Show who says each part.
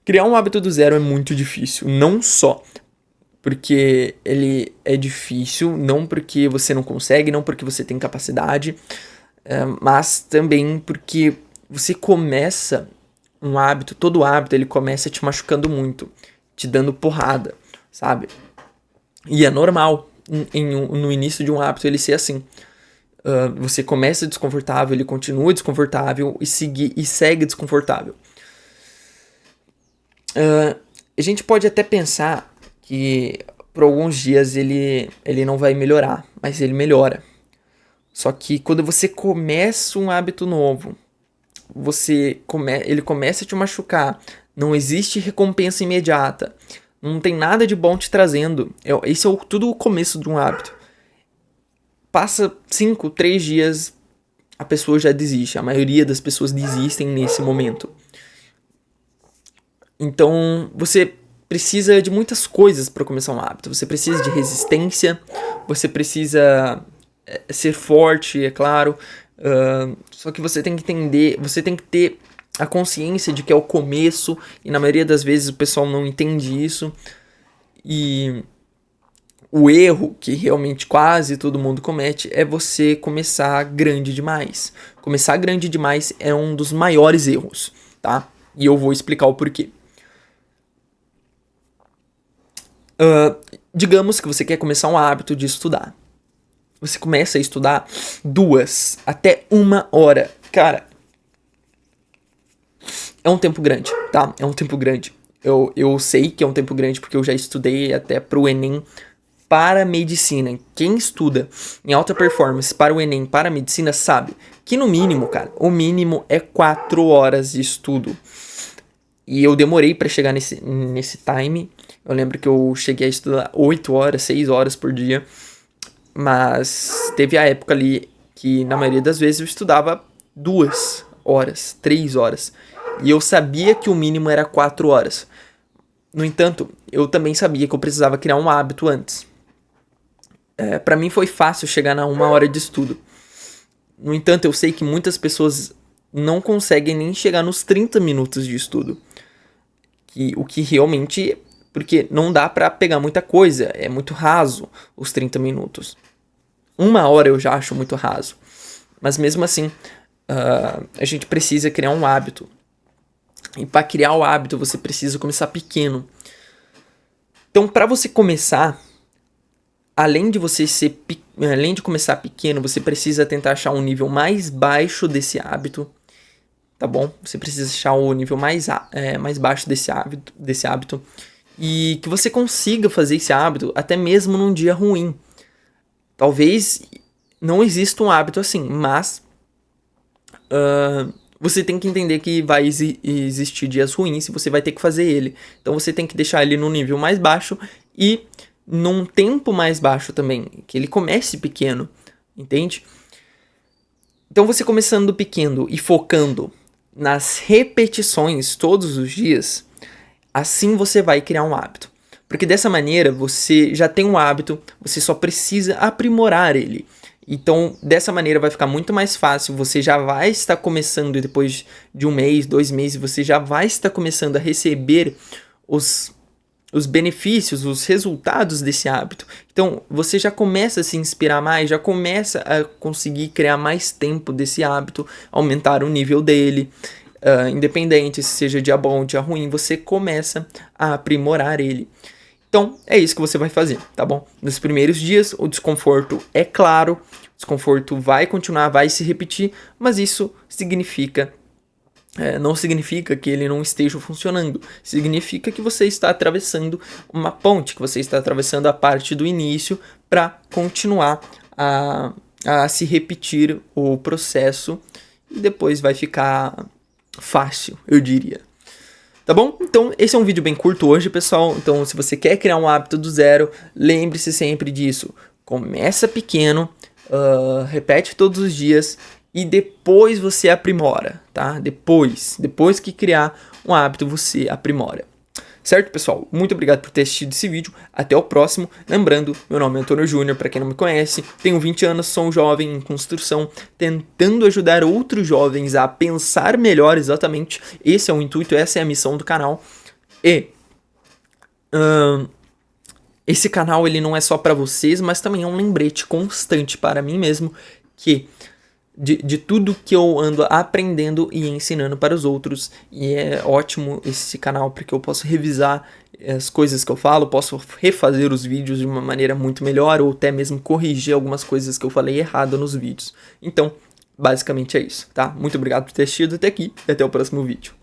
Speaker 1: Criar um hábito do zero é muito difícil, não só porque ele é difícil, não porque você não consegue, não porque você tem capacidade, mas também porque você começa um hábito, todo hábito ele começa te machucando muito, te dando porrada, sabe? E é normal no início de um hábito ele ser assim. Você começa desconfortável, ele continua desconfortável e segue desconfortável. A gente pode até pensar que por alguns dias ele não vai melhorar, mas ele melhora. Só que quando você começa um hábito novo, ele começa a te machucar, não existe recompensa imediata, não tem nada de bom te trazendo. Esse é tudo o começo de um hábito. Passa 5, 3 dias, a pessoa já desiste. A maioria das pessoas desistem nesse momento. Então, você precisa de muitas coisas para começar um hábito. Você precisa de resistência, você precisa ser forte, é claro. Só que você tem que entender, você tem que ter a consciência de que é o começo, e na maioria das vezes o pessoal não entende isso. E o erro que realmente quase todo mundo comete é você começar grande demais. Começar grande demais é um dos maiores erros, tá? E eu vou explicar o porquê. Digamos que você quer começar um hábito de estudar. Você começa a estudar 2 até 1 hora. Cara, é um tempo grande, tá? É um tempo grande. Eu sei que é um tempo grande porque eu já estudei até pro Enem para medicina. Quem estuda em alta performance para o Enem para medicina sabe que no mínimo, cara, o mínimo é 4 horas de estudo. E eu demorei para chegar nesse time. Eu lembro que eu cheguei a estudar 8 horas, 6 horas por dia. Mas teve a época ali que, na maioria das vezes, eu estudava 2 horas, 3 horas. E eu sabia que o mínimo era 4 horas. No entanto, eu também sabia que eu precisava criar um hábito antes. Para mim foi fácil chegar na 1 hora de estudo. No entanto, eu sei que muitas pessoas não conseguem nem chegar nos 30 minutos de estudo. O que realmente... Porque não dá pra pegar muita coisa. É muito raso os 30 minutos. 1 hora eu já acho muito raso. Mas mesmo assim, a gente precisa criar um hábito. E para criar o hábito, você precisa começar pequeno. Então, para você começar, além de começar pequeno, você precisa tentar achar um nível mais baixo desse hábito. Tá bom? Você precisa achar o nível mais baixo desse hábito. E que você consiga fazer esse hábito até mesmo num dia ruim. Talvez não exista um hábito assim, mas você tem que entender que vai existir dias ruins e você vai ter que fazer ele. Então você tem que deixar ele no nível mais baixo e num tempo mais baixo também, que ele comece pequeno, entende? Então você começando pequeno e focando nas repetições todos os dias, assim você vai criar um hábito. Porque dessa maneira você já tem um hábito, você só precisa aprimorar ele. Então, dessa maneira vai ficar muito mais fácil, você já vai estar começando depois de 1 mês, 2 meses, você já vai estar começando a receber os benefícios, os resultados desse hábito. Então, você já começa a se inspirar mais, já começa a conseguir criar mais tempo desse hábito, aumentar o nível dele. Independente se seja dia bom ou dia ruim, você começa a aprimorar ele. Então, é isso que você vai fazer, tá bom? Nos primeiros dias, o desconforto é claro, o desconforto vai continuar, vai se repetir, mas isso não significa que ele não esteja funcionando. Significa que você está atravessando uma ponte, que você está atravessando a parte do início para continuar a se repetir o processo e depois vai ficar fácil, eu diria. Tá bom? Então, esse é um vídeo bem curto hoje, pessoal. Então, se você quer criar um hábito do zero, lembre-se sempre disso. Começa pequeno, repete todos os dias e depois você aprimora, tá? Depois que criar um hábito, você aprimora. Certo, pessoal? Muito obrigado por ter assistido esse vídeo. Até o próximo. Lembrando, meu nome é Antônio Júnior, para quem não me conhece. Tenho 20 anos, sou um jovem em construção, tentando ajudar outros jovens a pensar melhor, exatamente. Esse é o intuito, essa é a missão do canal. E esse canal ele não é só para vocês, mas também é um lembrete constante para mim mesmo que de tudo que eu ando aprendendo e ensinando para os outros. E é ótimo esse canal porque eu posso revisar as coisas que eu falo, posso refazer os vídeos de uma maneira muito melhor ou até mesmo corrigir algumas coisas que eu falei errado nos vídeos. Então, basicamente é isso, tá? Muito obrigado por ter assistido até aqui e até o próximo vídeo.